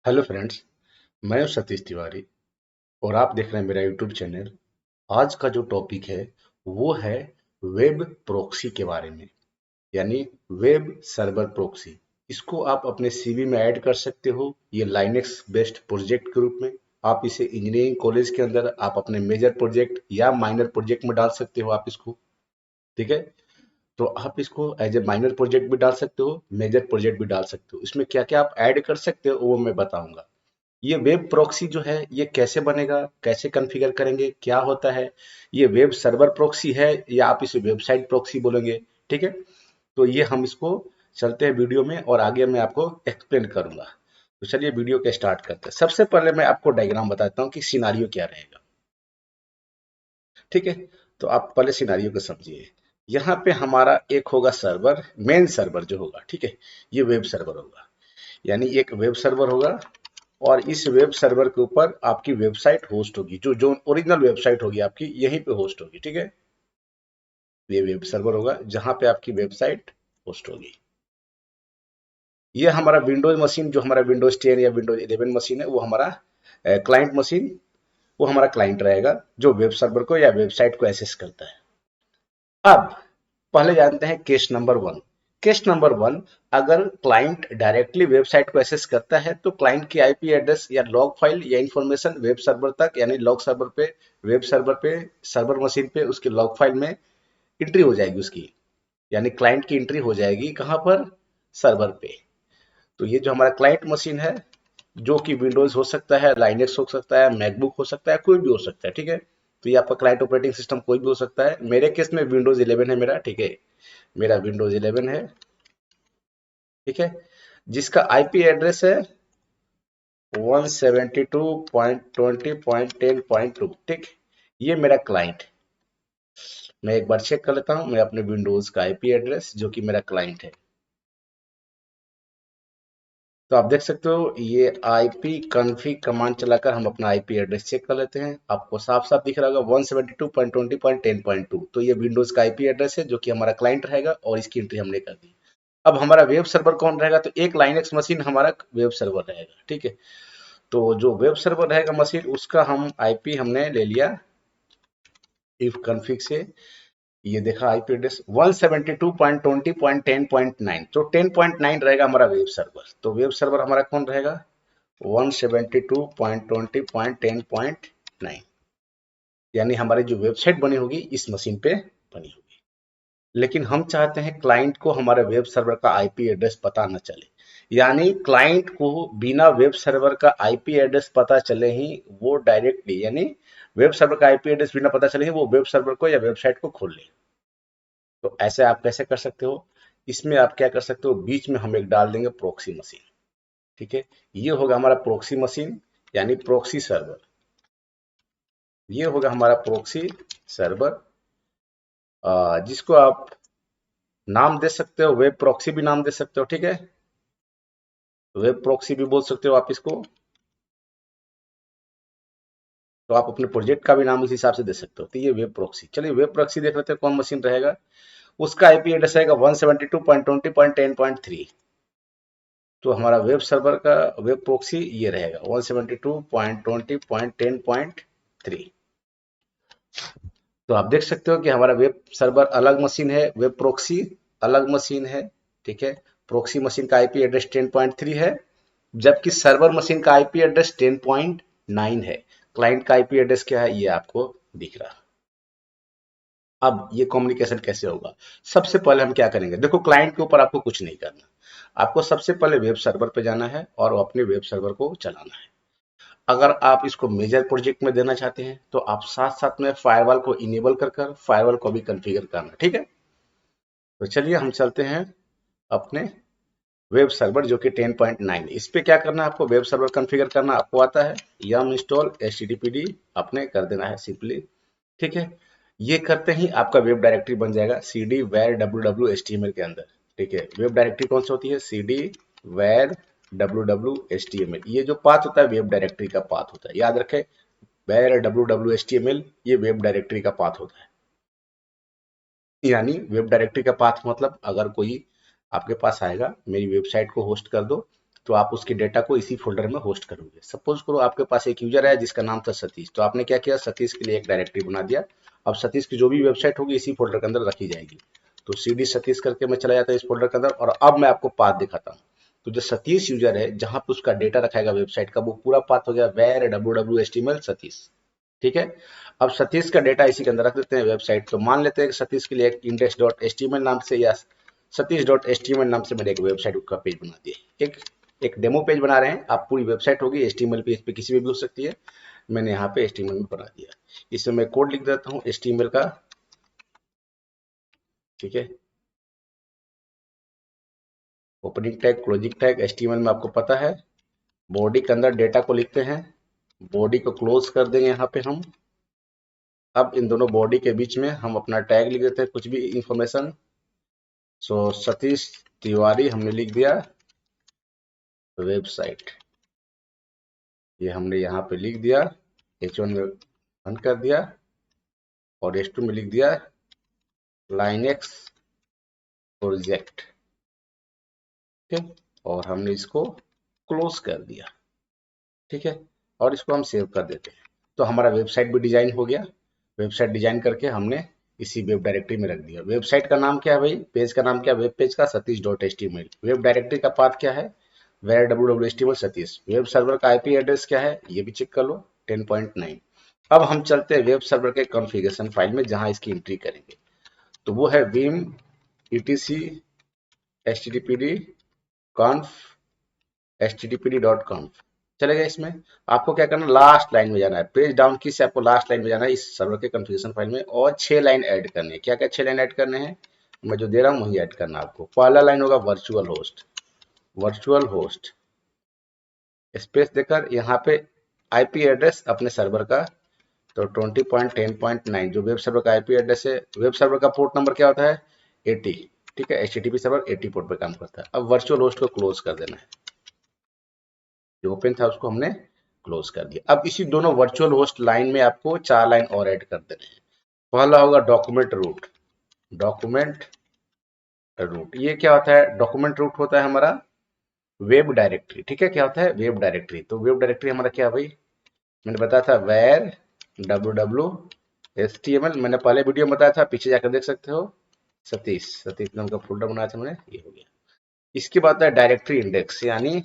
Hello friends. मैं हूं सतीश तिवारी और आप देख रहे हैं मेरा यूट्यूब चैनल। आज का जो टॉपिक है वो है वेब प्रोक्सी के बारे में, यानी वेब सर्वर प्रोक्सी। इसको आप अपने सीवी में ऐड कर सकते हो। ये लाइनेक्स बेस्ड प्रोजेक्ट के रूप में आप इसे इंजीनियरिंग कॉलेज के अंदर आप अपने मेजर प्रोजेक्ट या माइनर प्रोजेक्ट में डाल सकते हो आप इसको। ठीक है, तो आप इसको एज ए माइनर प्रोजेक्ट भी डाल सकते हो, मेजर प्रोजेक्ट भी डाल सकते हो। इसमें क्या क्या आप ऐड कर सकते हो वो मैं बताऊंगा। ये वेब प्रॉक्सी जो है ये कैसे बनेगा, कैसे कॉन्फ़िगर करेंगे, क्या होता है। ये वेब सर्वर प्रॉक्सी है या आप इसे वेबसाइट प्रॉक्सी बोलेंगे। ठीक है, तो ये हम इसको चलते हैं वीडियो में और आगे मैं आपको एक्सप्लेन करूंगा। तो चलिए वीडियो के स्टार्ट करते हैं। सबसे पहले मैं आपको डायग्राम बताता हूँ कि सिनारियो क्या रहेगा। ठीक है, तो आप पहले सिनारियो को समझिए। यहाँ पे हमारा एक होगा सर्वर, मेन सर्वर जो होगा। ठीक है, ये वेब सर्वर होगा, यानी एक वेब सर्वर होगा और इस वेब सर्वर के ऊपर आपकी वेबसाइट होस्ट होगी। जो जो ओरिजिनल वेबसाइट होगी आपकी यहीं पे होस्ट होगी। ठीक है, ये वेब सर्वर होगा जहां पे आपकी वेबसाइट होस्ट होगी। ये हमारा विंडोज मशीन, जो हमारा विंडोज 10 या विंडोज 11 मशीन है, वो हमारा क्लाइंट मशीन, वो हमारा क्लाइंट रहेगा जो वेब सर्वर को या वेबसाइट को एक्सेस करता है। अब पहले जानते हैं case number one. Case number one, अगर क्लाइंट डायरेक्टली वेबसाइट को एक्सेस करता है तो क्लाइंट की आईपी एड्रेस या लॉग फाइल या इंफॉर्मेशन वेब सर्वर तक, यानी लॉग सर्वर पे, वेब सर्वर पे, सर्वर मशीन पे उसकी लॉग फाइल में एंट्री हो जाएगी उसकी, यानी क्लाइंट की एंट्री हो जाएगी कहाँ पर, सर्वर पे। तो ये जो हमारा क्लाइंट मशीन है, जो कि विंडोज हो सकता है, लाइनेक्स हो सकता है, मैकबुक हो सकता है, कोई भी हो सकता है। ठीक है, तो ये आपका क्लाइंट ऑपरेटिंग सिस्टम कोई भी हो सकता है। मेरे केस में विंडोज 11 है मेरा। ठीक है, मेरा विंडोज 11 है। ठीक है, जिसका आईपी एड्रेस है 172.20.10.2। ठीक, ये मेरा क्लाइंट। मैं एक बार चेक कर लेता हूं मैं अपने विंडोज का आईपी एड्रेस, जो कि मेरा क्लाइंट है। तो आप देख सकते हो ये आईपी कॉन्फ़िग कमांड चलाकर हम अपना आईपी एड्रेस चेक कर लेते हैं। आपको साफ साफ दिख रहा होगा 172.20.10.2। तो ये विंडोज का आईपी एड्रेस है जो कि हमारा क्लाइंट रहेगा और इसकी एंट्री हमने कर दी। अब हमारा वेब सर्वर कौन रहेगा, तो एक लाइनेक्स मशीन हमारा वेब सर्वर रहेगा। ठीक है, तो जो वेब सर्वर रहेगा मशीन, उसका हम आईपी हमने ले लिया इफ कॉन्फ़िग से। ये देखा आईपी एड्रेस 172.20.10.9, तो 10.9 रहेगा हमारा वेब सर्वर। तो वेब सर्वर हमारा कौन रहेगा, 172.20.10.9, यानी हमारी जो वेबसाइट बनी होगी इस मशीन पे बनी होगी। लेकिन हम चाहते हैं क्लाइंट को हमारे वेब सर्वर का आईपी एड्रेस पता न चले, यानी क्लाइंट को बिना वेब सर्वर का आईपी एड्रेस पता चले ही वो डायरेक्टली, यानी वेब सर्वर का आईपी एड्रेस बिना पता चले ही वो वेब सर्वर को या वेबसाइट को खोल ले। तो ऐसे आप कैसे कर सकते हो, इसमें आप क्या कर सकते हो, बीच में हम एक डाल देंगे प्रोक्सी मशीन। ठीक है, ये होगा हमारा प्रोक्सी मशीन, यानी प्रोक्सी सर्वर। ये होगा हमारा प्रोक्सी सर्वर, जिसको आप नाम दे सकते हो, वेब प्रॉक्सी भी नाम दे सकते हो। ठीक है, वेब प्रॉक्सी भी बोल सकते हो आप इसको। तो आप अपने प्रोजेक्ट का भी नाम उस हिसाब से दे सकते हो। तो ये वेब प्रॉक्सी। चलिए वेब प्रॉक्सी देख लेते हैं कौन मशीन रहेगा। उसका आईपी एड्रेस रहेगा 172.20.10.3। तो हमारा वेब सर्वर का वेब प्रॉक्सी ये रहेगा 172.20.10.3। तो आप देख सकते हो कि हमारा वेब सर्वर अलग मशीन है, वेब प्रॉक्सी अलग मशीन है। ठीक है, प्रॉक्सी मशीन का आईपी एड्रेस 10.3 है, जबकि सर्वर मशीन का आईपी एड्रेस 10.9 है। क्लाइंट का आईपी एड्रेस क्या है ये आपको दिख रहा। अब ये कम्युनिकेशन कैसे होगा, सबसे पहले हम क्या करेंगे, देखो क्लाइंट के ऊपर आपको कुछ नहीं करना। आपको सबसे पहले वेब सर्वर पे जाना है और अपने वेब सर्वर को चलाना है। अगर आप इसको मेजर प्रोजेक्ट में देना चाहते हैं तो आप साथ साथ में फायरवॉल को इनेबल कर कर फायरवॉल को भी कॉन्फ़िगर करना। ठीक है, तो चलिए हम चलते हैं अपने वेब सर्वर जो कि 10.9। इस पे क्या करना है, आपको वेब सर्वर कॉन्फ़िगर करना आपको आता है। yum इंस्टॉल httpd आपने कर देना है सिंपली। ठीक है, ये करते ही आपका वेब डायरेक्टरी बन जाएगा cd var www html के अंदर। ठीक है, वेब डायरेक्टरी कौन सी होती है, cd var www html। ये जो पाथ होता है वेब डायरेक्टरी का पाथ होता है, याद रखें। var www html ये वेब डायरेक्टरी का पाथ होता है। यानी वेब डायरेक्टरी का पाथ मतलब, अगर कोई आपके पास आएगा मेरी वेबसाइट को होस्ट कर दो, तो आप उसके डेटा को इसी फोल्डर में होस्ट करोगे। सपोज करो आपके पास एक यूजर है जिसका नाम था सतीश, तो आपने क्या किया, सतीश के लिए एक डायरेक्टरी बना दिया। अब सतीश की जो भी वेबसाइट होगी इसी फोल्डर के अंदर रखी जाएगी। तो CD सतीश करके मैं चला जाता है इस फोल्डर के अंदर, और अब मैं आपको पाथ दिखाता हूँ। तो जो सतीश यूजर है जहां पे उसका डेटा रखाएगा वेबसाइट का, वो पूरा पाथ हो गया where www.html सतीश। ठीक है। अब सतीश का डेटा इसी के अंदर रख देते हैं वेबसाइट। तो मान लेते हैं कि सतीश के लिए एक index.html नाम से या सतीश.html नाम से मैंने एक वेबसाइट का पेज बना दिया। एक डेमो पेज बना रहे हैं, आप पूरी वेबसाइट होगी HTML पेज पे किसी भी हो सकती है। मैंने यहाँ पे HTML में बना दिया। इसमें मैं कोड लिख देता हूँ HTML का। ठीक है, opening tag, closing tag HTML में आपको पता है। बॉडी के अंदर डेटा को लिखते हैं, बॉडी को क्लोज कर देंगे यहाँ पे हम। अब इन दोनों बॉडी के बीच में हम अपना टैग लिख देते हैं, कुछ भी इंफॉर्मेशन। सो सतीश तिवारी हमने लिख दिया वेबसाइट, ये हमने यहाँ पे लिख दिया। H1 में बंद कर दिया और H2 में लिख दिया लाइनेक्स प्रोजेक्ट। ठीक है, और हमने इसको क्लोज कर दिया। ठीक है, और इसको हम सेव कर देते हैं। तो हमारा वेबसाइट भी डिजाइन हो गया। वेबसाइट डिजाइन करके हमने इसी वेब डायरेक्टरी में रख दिया। वेबसाइट का नाम क्या है भाई, पेज का नाम क्या है, वेब पेज का सतीश.html। वेब डायरेक्टरी का पाथ क्या है, where www.html Satish. Web server का IP एड्रेस क्या है, ये भी चेक कर लो, 10.9। अब हम चलते हैं वेब सर्वर के कॉन्फ़िगरेशन फाइल में जहां इसकी एंट्री करेंगे। तो वो है vim etc httpd conf httpd.conf। चलेगा। इसमें आपको क्या करना, लास्ट लाइन में जाना है, पेज डाउन की से आपको लास्ट लाइन में जाना है इस सर्वर के कॉन्फ़िगरेशन फाइल में, और 6 लाइन ऐड करने हैं। क्या क्या 6 लाइन ऐड करने हैं, मैं जो दे रहा हूँ वही ऐड करना है आपको। पहला लाइन होगा virtual host, virtual host space देकर यहाँ पे IP एड्रेस अपने सर्वर का। तो 20.10.9 जो वेब सर्वर का IP एड्रेस है। वेब सर्वर का पोर्ट नंबर क्या होता है, 80। ठीक है, HTTP सर्वर 80 पोर्ट पे काम करता है। अब वर्चुअल होस्ट को क्लोज कर देना है, जो ओपन था उसको हमने क्लोज कर दिया। अब इसी दोनों वर्चुअल होस्ट लाइन में आपको 4 लाइन और ऐड कर देने हैं। पहला होगा डॉक्यूमेंट रूट, डॉक्यूमेंट रूट ये क्या होता है, डॉक्यूमेंट रूट होता है हमारा वेब डायरेक्टरी। ठीक है, क्या होता है, वेब डायरेक्टरी। तो वेब डायरेक्टरी हमारा क्या है भाई, मैंने बताया था where www.html, मैंने पहले वीडियो में बताया था, पीछे जाकर देख सकते हो। सतीश, सतीश नाम का फोल्डर बनाया था मैंने, ये हो गया। इसके बाद है डायरेक्टरी इंडेक्स, यानी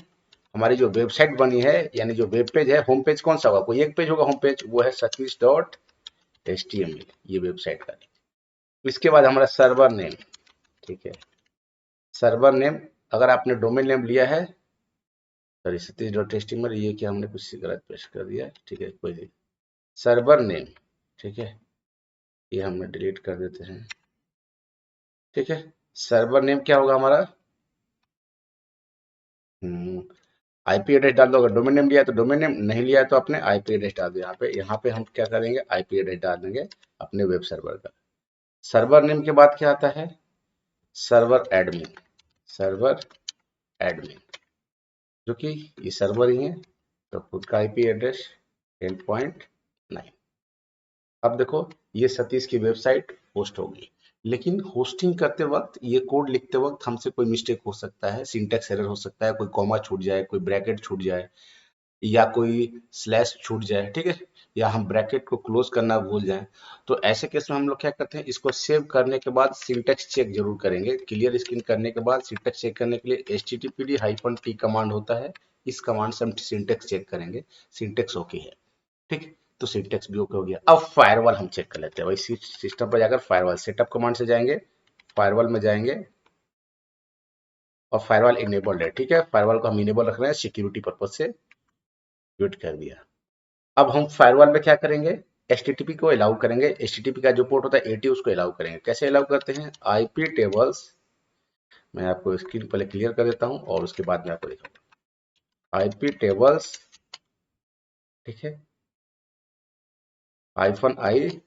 हमारी जो वेबसाइट बनी है, यानी जो वेब पेज है, होम पेज कौन सा होगा, कोई एक पेज होगा होम पेज, वो है सतीश.html, ये वेबसाइट का। इसके बाद हमारा सर्वर नेम। ठीक है, सर्वर नेम, अगर आपने डोमेन नेम लिया है, सॉरी सतीश.html, ये क्या हमने कुछ गलत पेश कर दिया। ठीक है, कोई नहीं, सर्वर नेम। ठीक है, ये हमने डिलीट कर देते हैं। ठीक है, सर्वर नेम क्या होगा हमारा, IP एड्रेस डाल दो। अगर डोमेन नेम लिया है तो डोमेन नेम, नहीं लिया है तो अपने IP एड्रेस डाल दो। यहाँ पे हम क्या करेंगे, IP एड्रेस डाल देंगे अपने वेब सर्वर का। सर्वर नेम के बाद क्या आता है, सर्वर एडमिन, सर्वर एडमिन, जो कि ये सर्वर ही है, तो खुद का IP एड्रेस 10.9। अब देखो, ये सतीश की वेबसाइट होस्ट होगी, लेकिन होस्टिंग करते वक्त, ये कोड लिखते वक्त हमसे कोई मिस्टेक हो सकता है, सिंटेक्स एरर हो सकता है, कोई कॉमा छूट जाए, कोई ब्रैकेट छूट जाए, या कोई स्लैश छूट जाए। ठीक है, या हम ब्रैकेट को क्लोज करना भूल जाएं। तो ऐसे केस में हम लोग क्या करते हैं, इसको सेव करने के बाद सिंटेक्स चेक जरूर करेंगे। क्लियर स्क्रीन करने के बाद सिंटेक्स चेक करने के लिए httpd-t कमांड होता है, इस कमांड से हम सिंटेक्स चेक करेंगे, सिंटेक्स ओके है। ठीक, तो सिंटेक्स भी ओके हो गया। अब फायरवॉल हम चेक कर लेते हैं। वही सिस्टम पर जाकर फायरवॉल सेटअप कमांड से जाएंगे, फायरवॉल में जाएंगे और फायरवॉल इनेबल्ड है। ठीक है, फायरवॉल को हम इनेबल रख रहे हैं, सिक्योरिटी पर्पज से म्यूट कर दिया। अब हम फायरवॉल में क्या करेंगे, HTTP को अलाउ करेंगे। HTTP का जो पोर्ट होता है 80, उसको अलाउ करेंगे। कैसे अलाउ करते हैं, IP टेबल्स, मैं आपको स्क्रीन पहले क्लियर कर देता हूं और उसके बाद मैं आपको दिखाऊंगा। IP टेबल्स, ठीक है, -i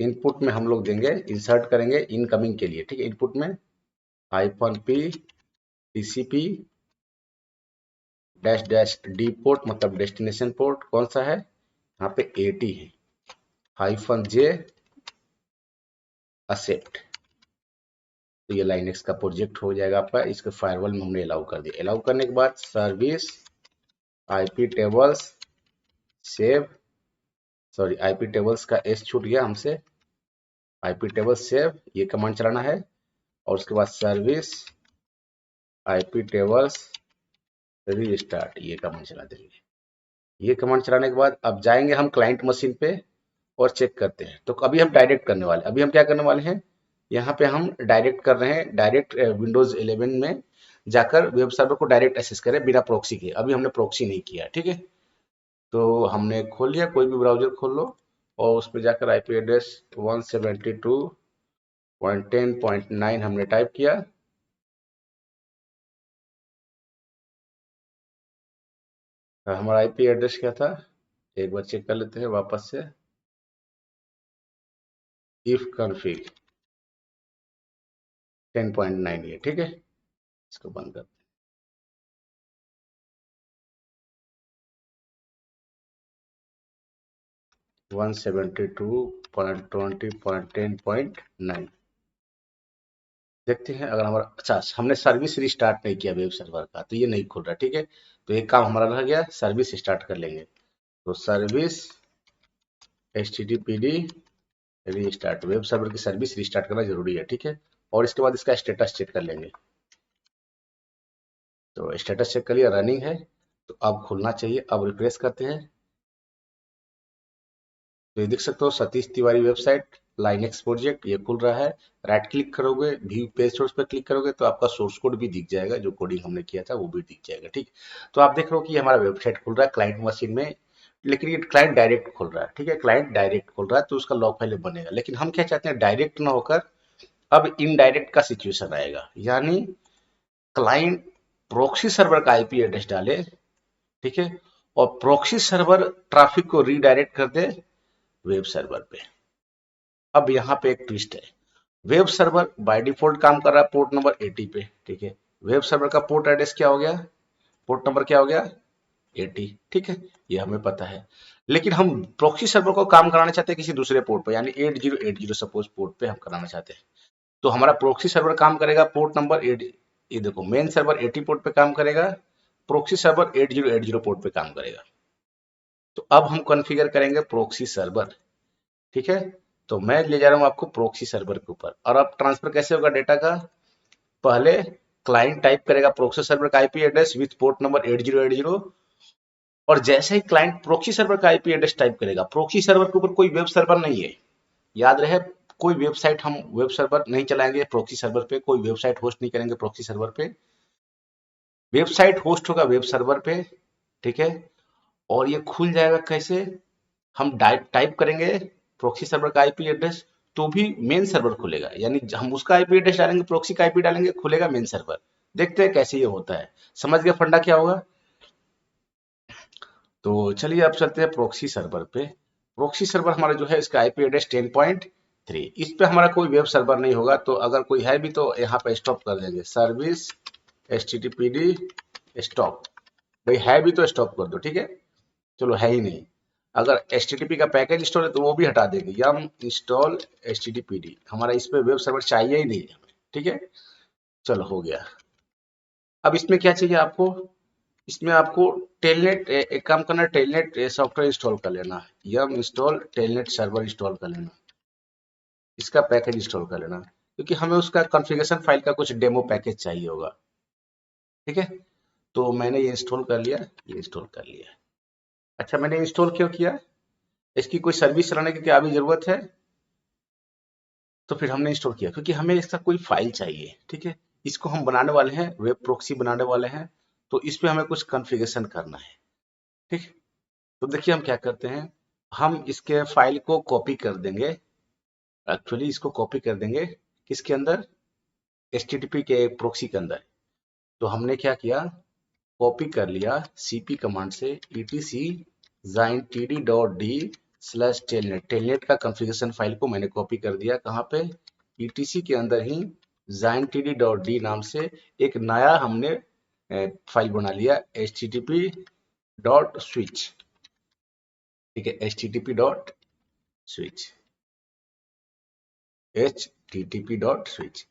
इनपुट में हम लोग देंगे, इंसर्ट करेंगे इनकमिंग के लिए। ठीक है, इनपुट में -p TCP -d पोर्ट, मतलब डेस्टिनेशन पोर्ट कौन सा है, यहाँ पे 80 है, -j एक्सेप्ट। तो ये लाइनेक्स का प्रोजेक्ट हो जाएगा आपका। इसके फायरवॉल में हमने अलाउ कर दिया। अलाउ करने के बाद service IP tables save, sorry IP tables का एस छूट गया हमसे, आईपी टेबल्स सेव ये कमांड चलाना है। और उसके बाद सर्विस आईपी टेबल्स रीस्टार्ट ये कमांड चला देंगे। ये कमांड चलाने के बाद अब जाएंगे हम क्लाइंट मशीन पे और चेक करते हैं। तो अभी हम डायरेक्ट करने वाले, अभी हम क्या करने वाले हैं, यहाँ पे हम डायरेक्ट कर रहे हैं, डायरेक्ट विंडोज 11 में जाकर वेब सर्वर को डायरेक्ट एक्सेस करें बिना प्रॉक्सी के। अभी हमने प्रॉक्सी नहीं किया, ठीक है। तो हमने खोल लिया, कोई भी ब्राउजर खोल लो और उस पर जाकर आईपी एड्रेस 172.10.9 हमने टाइप किया। हमारा आईपी एड्रेस क्या था, एक बार चेक कर लेते हैं वापस से। इफ कॉन्फ़िग 10.9 ये, ठीक है। इसको बंद कर 172.20.10.9 देखते हैं। अगर हमारा, अच्छा हमने सर्विस रिस्टार्ट नहीं किया वेब सर्वर का, तो ये नहीं खुल रहा, ठीक है। तो एक काम हमारा रह गया, सर्विस स्टार्ट कर लेंगे। तो service httpd restart, web server की सर्विस रिस्टार्ट करना जरूरी है, ठीक है। और इसके बाद इसका स्टेटस चेक कर लेंगे। तो स्टेटस चेक कर लिया, रनिंग है, तो अब खुलना चाहिए। अब रिफ्रेश करते हैं, तो ये देख सकते हो Satish Tiwari website Linux project ये खुल रहा है। राइट क्लिक करोगे, व्यू पेज सोर्स पर क्लिक करोगे तो आपका सोर्स कोड भी दिख जाएगा, जो कोडिंग हमने किया था वो भी दिख जाएगा, ठीक। तो आप देख रहे हो कि ये हमारा वेबसाइट खुल रहा है क्लाइंट मशीन में, लेकिन ये क्लाइंट डायरेक्ट खुल रहा है, ठीक है। क्लाइंट डायरेक्ट खुल रहा है तो उसका लॉग पहले बनेगा, लेकिन हम क्या चाहते हैं, डायरेक्ट ना होकर अब इनडायरेक्ट का सिचुएशन आएगा। यानी क्लाइंट प्रोक्सी सर्वर का आईपी एड्रेस डाले, ठीक है, और प्रोक्सी सर्वर ट्रैफिक को रीडायरेक्ट कर दे वेब सर्वर पे। अब यहाँ पे एक ट्विस्ट है, वेब सर्वर बाय डिफॉल्ट काम कर रहा है पोर्ट नंबर 80 पे, ठीक है। वेब सर्वर का पोर्ट एड्रेस क्या हो गया, पोर्ट नंबर क्या हो गया, 80, ठीक है। ये हमें पता है, लेकिन हम प्रॉक्सी सर्वर को काम कराना चाहते हैं किसी दूसरे पोर्ट पे, यानी 8080 सपोज पोर्ट पे हम कराना चाहते हैं। तो हमारा प्रॉक्सी सर्वर काम करेगा पोर्ट नंबर 80, ये देखो मेन सर्वर 80 पोर्ट पे काम करेगा, प्रॉक्सी सर्वर 8080 पोर्ट पे काम करेगा। तो अब हम कॉन्फ़िगर करेंगे प्रॉक्सी सर्वर, ठीक है। तो मैं ले जा रहा हूँ आपको प्रॉक्सी सर्वर के ऊपर। और अब ट्रांसफर कैसे होगा डेटा का, पहले क्लाइंट टाइप करेगा प्रोक्सी सर्वर का IP address with port number 8080, और जैसे ही क्लाइंट प्रोक्सी सर्वर का आईपी एड्रेस टाइप करेगा, प्रोक्सी सर्वर के ऊपर कोई वेब सर्वर नहीं है, याद रहे। कोई वेबसाइट, हम वेब सर्वर नहीं चलाएंगे प्रोक्सी सर्वर पे, कोई वेबसाइट होस्ट नहीं करेंगे प्रोक्सी सर्वर पे, वेबसाइट होस्ट होगा वेब सर्वर पे, ठीक है। और ये खुल जाएगा कैसे, हम टाइप करेंगे प्रोक्सी सर्वर का आईपी एड्रेस तो भी मेन सर्वर खुलेगा, यानी हम उसका आईपी एड्रेस डालेंगे, प्रोक्सी का आईपी डालेंगे, खुलेगा मेन सर्वर। देखते हैं कैसे ये होता है, समझ गए फंडा क्या होगा। तो चलिए अब चलते हैं प्रोक्सी सर्वर पे। प्रोक्सी सर्वर हमारा जो है इसका आईपी एड्रेस 10.3, इस पे हमारा कोई वेब सर्वर नहीं होगा, तो अगर कोई है भी तो यहाँ पे स्टॉप कर देंगे, सर्विस httpd स्टॉप। भाई है भी तो स्टॉप कर दो, ठीक है। चलो है ही नहीं, अगर HTTP का पैकेज इंस्टॉल है तो वो भी हटा देंगे, यम इंस्टॉल HTTPD, हमारा इस पे वेब सर्वर चाहिए ही नहीं हमें, ठीक है। चलो हो गया। अब इसमें क्या चाहिए आपको, इसमें आपको टेलनेट, एक काम करना, टेलनेट सॉफ्टवेयर इंस्टॉल कर लेना, यम इंस्टॉल टेलनेट सर्वर इंस्टॉल कर लेना, इसका पैकेज इंस्टॉल कर लेना, क्योंकि हमें उसका कॉन्फ़िगरेशन फाइल का कुछ डेमो पैकेज चाहिए होगा, ठीक है। तो मैंने ये इंस्टॉल कर लिया, ये इंस्टॉल कर लिया। अच्छा मैंने इंस्टॉल क्यों किया, इसकी कोई सर्विस चलाने की क्या अभी जरूरत है, तो फिर हमने इंस्टॉल किया क्योंकि हमें इसका कोई फाइल चाहिए, ठीक है। इसको हम बनाने वाले हैं, वेब प्रोक्सी बनाने वाले हैं, तो इस पे हमें कुछ कॉन्फ़िगरेशन करना है, ठीक। तो देखिए हम क्या करते हैं, हम इसके फाइल को कॉपी कर देंगे, एक्चुअली इसको कॉपी कर देंगे किसके अंदर, HTTP के प्रोक्सी के अंदर। तो हमने क्या किया, कॉपी कर लिया cp कमांड से etc zintd.d/telnet, टेलनेट का कॉन्फ़िगरेशन फाइल को मैंने कॉपी कर दिया, कहाँ पे, etc के अंदर ही zintd.d नाम से एक नया हमने फाइल बना लिया http.switch, ठीक है, http.switch, http.switch।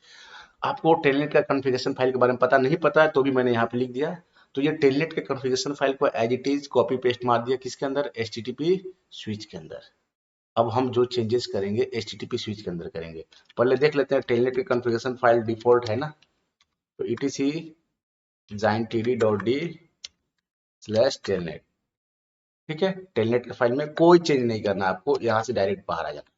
आपको टेलनेट का कॉन्फ़िगरेशन फाइल के बारे में पता नहीं पता है तो भी मैंने यहाँ पे लिख दिया। तो ये टेलनेट के कॉन्फ़िगरेशन फाइल को as it is copy paste मार दिया किसके अंदर, HTTP स्विच के अंदर। अब हम जो चेंजेस करेंगे HTTP स्विच के अंदर करेंगे। पहले देख लेते हैं टेलनेट के कॉन्फ़िगरेशन फाइल डिफॉल्ट है ना, तो etc giantd.d/telnet। ठीक है, टेलनेट के फाइल में कोई चेंज नहीं करना, आपको यहाँ से डायरेक्ट बाहर आ जाना।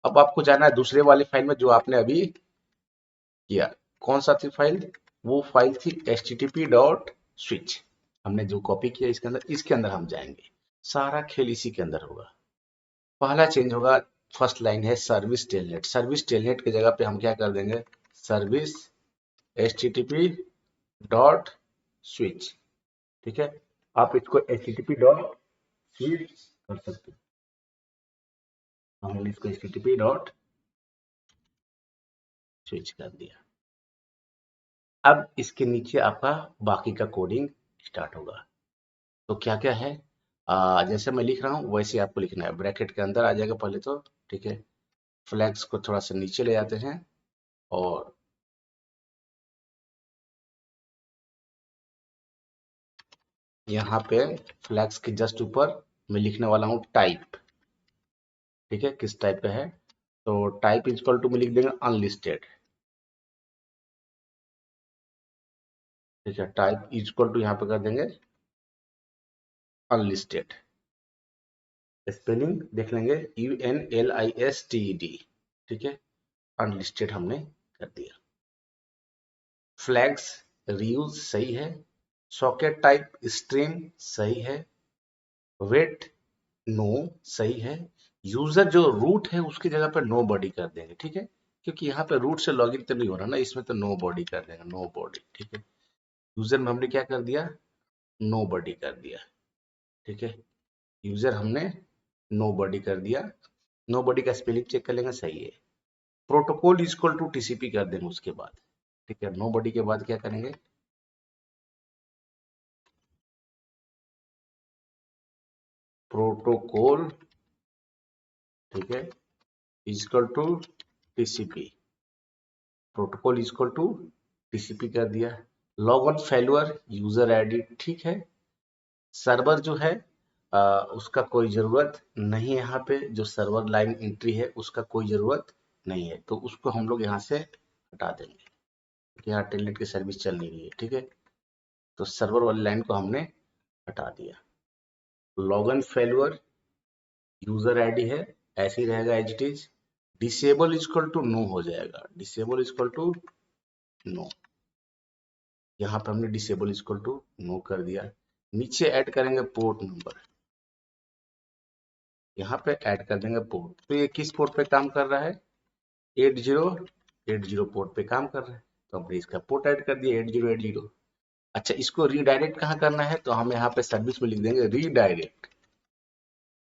अब आपको जाना है दूसरे वाली फाइल में जो आपने अभी किया। कौन सा थी फाइल, वो फाइल थी http.switch। हमने जो कॉपी किया इसके अंदर हम जाएंगे। सारा खेल इसी के अंदर होगा। पहला चेंज होगा, फर्स्ट लाइन है सर्विस टेलनेट। सर्विस टेलनेट की जगह पे हम क्या कर देंगे, सर्विस http.switch। ठीक है, आप इसको http.switch कर सकते हैं। हमने इसको http.switch कर दिया। अब इसके नीचे आपका बाकी का कोडिंग स्टार्ट होगा। तो क्या क्या है, जैसे मैं लिख रहा हूँ वैसे आपको लिखना है। ब्रैकेट के अंदर आ जाएगा पहले तो, ठीक है। फ्लैग्स को थोड़ा सा नीचे ले आते हैं और यहाँ पे फ्लैग्स के जस्ट ऊपर मैं लिखने वाला हूँ टाइप। ठीक है, किस टाइप पे है, तो टाइप इक्वल टू में लिख देंगे अनलिस्टेड। ठीक है, टाइप इक्वल टू यहाँ पे कर देंगे अनलिस्टेड। स्पेलिंग देख लेंगे UNLISTED। ठीक है, अनलिस्टेड हमने कर दिया। फ्लैग्स रीयूज सही है, सॉकेट टाइप स्ट्रिंग सही है, वेट नो सही है। यूजर जो रूट है उसकी जगह पर नो बॉडी कर देंगे। ठीक है, क्योंकि यहाँ पे रूट से लॉगिन तो नहीं हो रहा ना, इसमें तो नो बॉडी कर देंगे, नो बॉडी। ठीक है, यूजर में हमने क्या कर दिया, नो बॉडी कर दिया। ठीक है, यूजर हमने नो बॉडी कर दिया। नो बॉडी का स्पेलिंग चेक कर लेंगे, सही है। प्रोटोकॉल इक्वल टू TCP कर देंगे उसके बाद। ठीक है, नो बॉडी के बाद क्या करेंगे, प्रोटोकॉल, ठीक है, equal to TCP। Protocol equal to TCP कर दिया। Log on failure user ID, ठीक है। सर्वर जो है उसका कोई जरूरत नहीं है। यहाँ पे जो सर्वर लाइन एंट्री है उसका कोई जरूरत नहीं है, तो उसको हम लोग यहाँ से हटा देंगे क्योंकि यहाँ टेलनेट की सर्विस चल नहीं रही है। ठीक है, तो सर्वर वाली लाइन को हमने हटा दिया। Log in failure user ID है, ऐसे ही रहेगा as it is. Disable equal to no हो जाएगा, डिसेबल इक्वल टू नो। यहाँ पे हमने डिसेबल इक्वल टू नो कर दिया। नीचे ऐड करेंगे पोर्ट नंबर, यहाँ पे ऐड कर देंगे पोर्ट। तो ये किस पोर्ट पे काम कर रहा है, 8080 पोर्ट पे काम कर रहा है, तो हमने इसका पोर्ट ऐड कर दिया 8080। अच्छा, इसको रीडायरेक्ट कहाँ करना है, तो हम यहाँ पे सर्विस में लिख देंगे रीडायरेक्ट।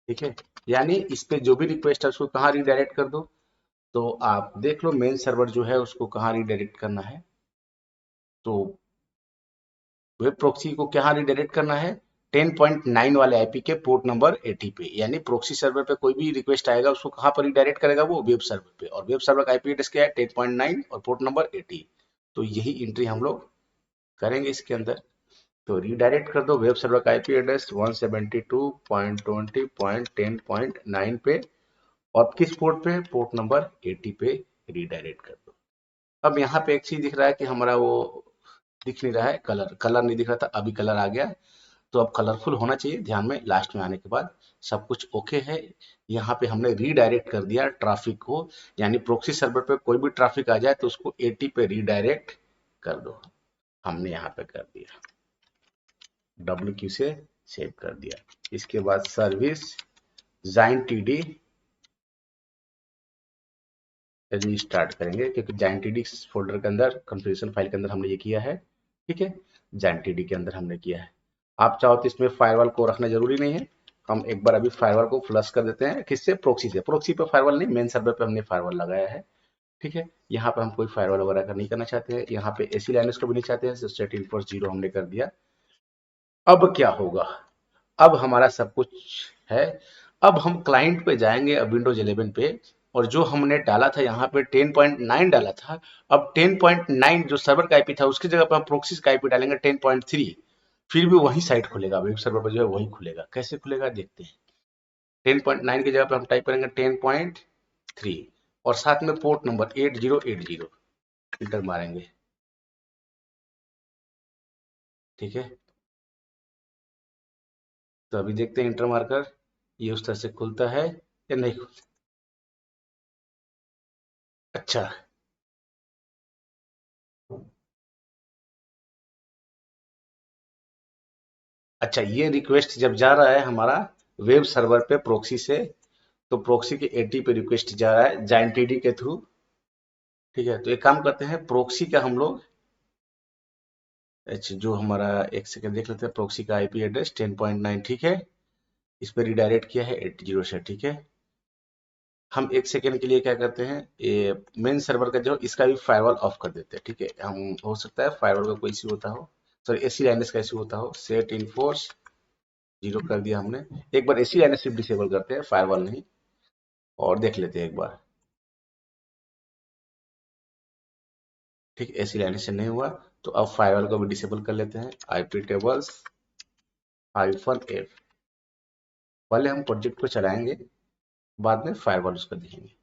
ठीक है, यानी इस पे जो भी रिक्वेस्ट है उसको कहाँ रीडायरेक्ट कर दो। तो आप देख लो मेन सर्वर जो है उसको कहाँ रीडायरेक्ट करना है, तो वेब प्रोक्सी को कहाँ रीडायरेक्ट करना है, 10.9 वाले आईपी के पोर्ट नंबर 80 पे। यानी प्रोक्सी सर्वर पे कोई भी रिक्वेस्ट आएगा उसको कहाँ पर रीडायरेक्ट करेगा, वो वेब सर्वर पे। और वेब सर्वर का आईपी एड्रेस क्या है, 10.9 और पोर्ट नंबर 80। तो यही एंट्री हम लोग करेंगे इसके अंदर। तो रीडायरेक्ट कर दो वेब सर्वर का आईपी एड्रेस 172.20.10.9 पे, और किस पोर्ट पे, पोर्ट नंबर 80 पे रीडायरेक्ट कर दो। अब यहाँ पे एक चीज दिख रहा है कि हमारा वो दिख नहीं रहा है, कलर कलर नहीं दिख रहा था, अभी कलर आ गया। तो अब कलरफुल होना चाहिए, ध्यान में लास्ट में आने के बाद सब कुछ ओके है। यहाँ पे हमने रीडायरेक्ट कर दिया ट्रैफिक को, यानी प्रोक्सी सर्वर पे कोई भी ट्रैफिक आ जाए तो उसको 80 पे रीडायरेक्ट कर दो। हमने यहाँ पे कर दिया, WQ से सेव कर दिया। इसके बाद सर्विस giantd रीस्टार्ट करेंगे क्योंकि giantd फोल्डर के अंदर कॉन्फ़िगरेशन फाइल के अंदर हमने ये किया है। ठीक है, giantd के अंदर हमने किया है। आप चाहो तो इसमें फायरवॉल को रखना जरूरी नहीं है। हम एक बार अभी फायरवॉल को फ्लश कर देते हैं, किससे, प्रोक्सी से। प्रोक्सी पे फायरवॉल नहीं, मेन सर्वर पे हमने फायरवॉल लगाया है। ठीक है, यहाँ पे हम कोई फायरवॉल वगैरह का नहीं करना चाहते हैं, यहाँ पे एसी लाइनस को भी नहीं चाहते हैं, सेट इन फॉर 0 हमने कर दिया। अब क्या होगा, अब हमारा सब कुछ है। अब हम क्लाइंट पे जाएंगे, अब विंडोज 11 पे और जो हमने डाला था यहाँ पे 10.9 डाला था, अब 10.9 जो सर्वर का आईपी था उसकी जगह पर हम प्रोक्सी का आईपी डालेंगे 10.3, फिर भी वही साइट खुलेगा, वेब सर्वर पर जो है वही खुलेगा। कैसे खुलेगा देखते हैं। 10.9 की जगह पे हम टाइप करेंगे 10.3 और साथ में पोर्ट नंबर 8080 इंटर मारेंगे। ठीक है, तो अभी देखते हैं इंटर मारकर ये उस तरह से खुलता है या नहीं खुलता। अच्छा, अच्छा, ये रिक्वेस्ट जब जा रहा है हमारा वेब सर्वर पे प्रोक्सी से, तो प्रोक्सी के एटी पे रिक्वेस्ट जा रहा है जाइंट टीडी के थ्रू। ठीक है, तो एक काम करते हैं, प्रोक्सी का हम लोग अच्छा जो हमारा, एक सेकंड देख लेते हैं, प्रोक्सी का आईपी एड्रेस 10.9 ठीक है, इस पर रिडायरेक्ट किया है 80 से। ठीक है, हम एक सेकंड के लिए क्या करते हैं, ये मेन सर्वर का जो इसका भी फायरवॉल ऑफ कर देते हैं। ठीक है, हम हो सकता है फायरवॉल का कोई इश्यू होता हो, सॉरी एसी लाइनेस का इश्यू होता हो। सेट इनफोर्स 0 कर दिया हमने। एक बार एसी लाइनेस सिर्फ डिसेबल करते हैं, फायरवॉल नहीं, और देख लेते हैं एक बार। ठीक, एसी लाइनेस से नहीं हुआ, तो अब फायरवॉल को भी डिसेबल कर लेते हैं। आईपी टेबल्स -f, पहले हम प्रोजेक्ट को चलाएंगे, बाद में फायरवॉल उसका देखेंगे।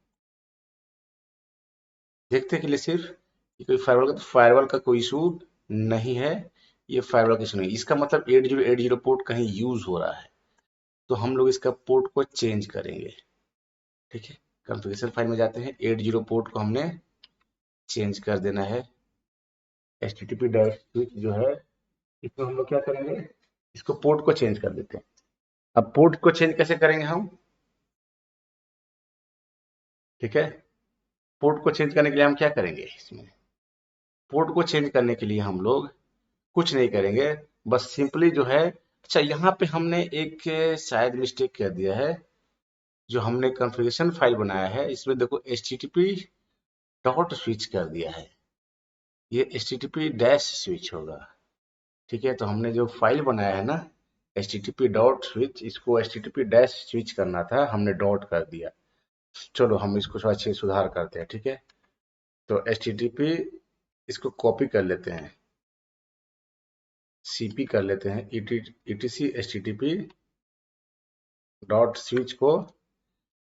देखते के लिए सिर्फ कि कोई फायरवॉल का, तो फायरवॉल का कोई इशू नहीं है। ये फायरवॉल का इशू नहीं, इसका मतलब 8080 पोर्ट कहीं यूज हो रहा है, तो हम लोग इसका पोर्ट को चेंज करेंगे। ठीक है, कॉन्फ़िगरेशन फाइल में जाते हैं, 80 पोर्ट को हमने चेंज कर देना है। HTTP डैश स्विच जो है, इसमें हम लोग क्या करेंगे, इसको पोर्ट को चेंज कर देते हैं। अब पोर्ट को चेंज कैसे करेंगे हम। ठीक है, पोर्ट को चेंज करने के लिए हम क्या करेंगे, इसमें पोर्ट को चेंज करने के लिए हम लोग कुछ नहीं करेंगे, बस सिंपली जो है, अच्छा यहाँ पे हमने एक शायद मिस्टेक कर दिया है। जो हमने कॉन्फ़िगरेशन फाइल बनाया है इसमें देखो HTTP डॉट स्विच कर दिया है, ये HTTP डैश स्विच होगा। ठीक है, तो हमने जो फाइल बनाया है ना HTTP डॉट स्विच, इसको HTTP डैश स्विच करना था, हमने डॉट कर दिया। चलो हम इसको थोड़ा अच्छे सुधार करते हैं। ठीक है, तो HTTP इसको कॉपी कर लेते हैं, CP कर लेते हैं, ETC HTTP डॉट स्विच को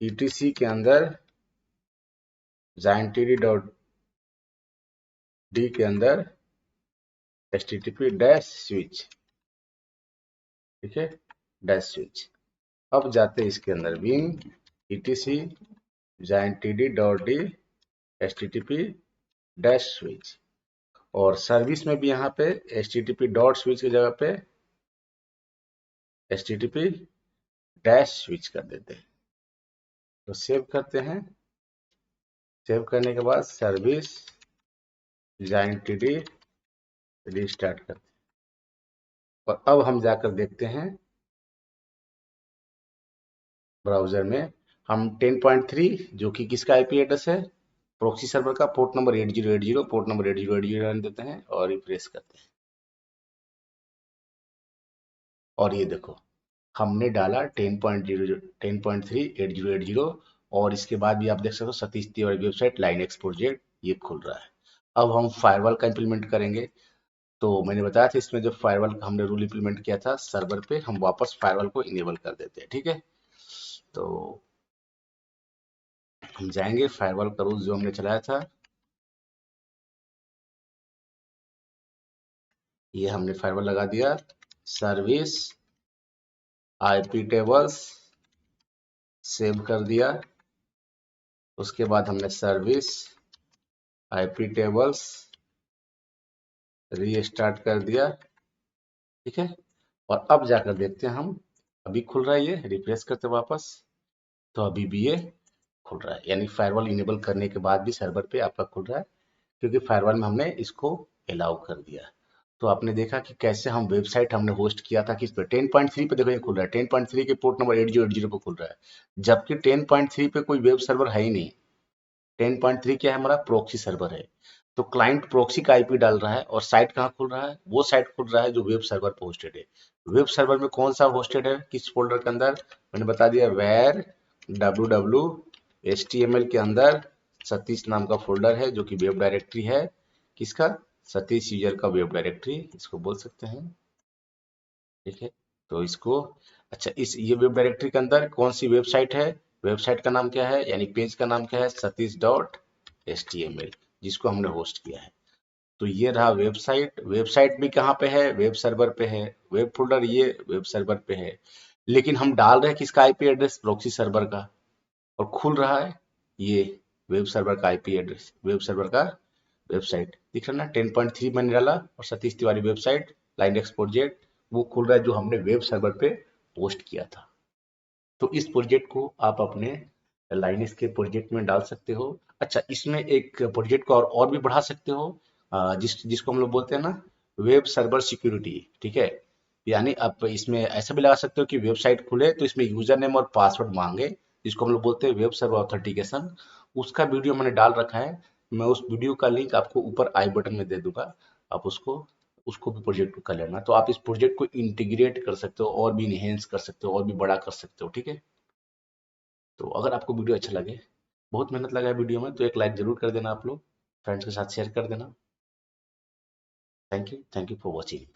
ETC के अंदर जाइंट डॉट डी के अंदर HTTP डैश स्विच। ठीक है, डैश स्विच। अब जाते हैं इसके अंदर wing ETC giant dot D HTTP dash switch, और सर्विस में भी यहाँ पे HTTP डॉट स्विच की जगह पे HTTP डैश स्विच कर देते हैं। तो सेव करते हैं, सेव करने के बाद सर्विस जाइंट रिस्टार्ट करते हैं, और अब हम जाकर देखते हैं ब्राउजर में, हम 10.3 जो कि किसका आईपी एड्रेस है, प्रोक्सी सर्वर का, port number 8080, port number 8080 run देते हैं और रिफ्रेश करते हैं। और ये देखो हमने डाला 10.0 10.3 8080, और इसके बाद भी आप देख सकते हो Satish Tiwari website line x project ये खुल रहा है। अब हम फायरवॉल का इंप्लीमेंट करेंगे। तो मैंने बताया था इसमें जब फायरवॉल का हमने रूल इंप्लीमेंट किया था सर्वर पे, हम वापस फायरवॉल को इनेबल कर देते हैं। ठीक है, तो हम जाएंगे फायरवॉल का रूल जो हमने चलाया था, ये हमने फायरवॉल लगा दिया। सर्विस आईपी टेबल्स सेव कर दिया, उसके बाद हमने सर्विस आईपी टेबल्स रीस्टार्ट कर दिया। ठीक है, और अब जाकर देखते हैं हम, अभी खुल रहा है, ये रिफ्रेश करते वापस, तो अभी भी ये खुल रहा है, यानी फायरवॉल इनेबल करने के बाद भी सर्वर पे आपका खुल रहा है, क्योंकि फायरवॉल में हमने इसको अलाउ कर दिया। तो आपने देखा कि कैसे हम वेबसाइट हमने होस्ट किया था किस पे, 10.3 पे देखो ये खुल रहा है, 10.3 के पोर्ट नंबर 8080 पे खुल रहा है, जबकि 10.3 पे कोई वेब सर्वर है ही नहीं। 10.3 क्या है, हमारा प्रोक्सी सर्वर है। तो क्लाइंट प्रोक्सी का आईपी डाल रहा है, और साइट कहाँ खुल रहा है, वो साइट खुल रहा है जो वेब सर्वर पे होस्टेड है। वेब सर्वर में कौन सा होस्टेड है, किस फोल्डर के अंदर, मैंने बता दिया, वेर www HTML के अंदर सतीश नाम का फोल्डर है जो कि वेब डायरेक्टरी है। किसका? सतीश यूजर का वेब डायरेक्टरी इसको बोल सकते हैं। ठीक है, तो इसको अच्छा ये वेब डायरेक्टरी के अंदर कौन सी वेबसाइट है? वेबसाइट का नाम क्या है, यानी पेज का नाम क्या है? satish.html, जिसको हमने होस्ट किया है। तो ये रहा वेबसाइट। वेबसाइट भी कहाँ पे है? वेब सर्वर पे है। वेब फोल्डर ये वेब सर्वर पे है, लेकिन हम डाल रहे हैं किसका आईपी एड्रेस? प्रॉक्सी सर्वर का। और खुल रहा है ये वेब सर्वर का आईपी एड्रेस, वेब सर्वर का वेबसाइट दिख रहा है ना। 10.3 मैंने डाला और Satish Tiwari website line x project वो खुल रहा है जो हमने वेब सर्वर पे पोस्ट किया था। तो इस प्रोजेक्ट को आप अपने लाइनक्स के प्रोजेक्ट में डाल सकते हो। अच्छा, इसमें एक प्रोजेक्ट को और भी बढ़ा सकते हो, जिसको हम लोग बोलते हैं ना वेब सर्वर सिक्योरिटी। ठीक है, यानी आप इसमें ऐसा भी लगा सकते हो कि वेबसाइट खुले तो इसमें यूजर नेम और पासवर्ड मांगे, जिसको हम लोग बोलते हैं वेब सर्वर ऑथेंटिकेशन। उसका वीडियो मैंने डाल रखा है, मैं उस वीडियो का लिंक आपको ऊपर आई बटन में दे दूंगा। आप उसको उसको भी प्रोजेक्ट को कर लेना, तो आप इस प्रोजेक्ट को इंटीग्रेट कर सकते हो और भी इनहेंस कर सकते हो और भी बड़ा कर सकते हो। ठीक है, तो अगर आपको वीडियो अच्छा लगे, बहुत मेहनत लगा है वीडियो में, तो एक लाइक जरूर कर देना आप लोग, फ्रेंड्स के साथ शेयर कर देना। Thank you for watching.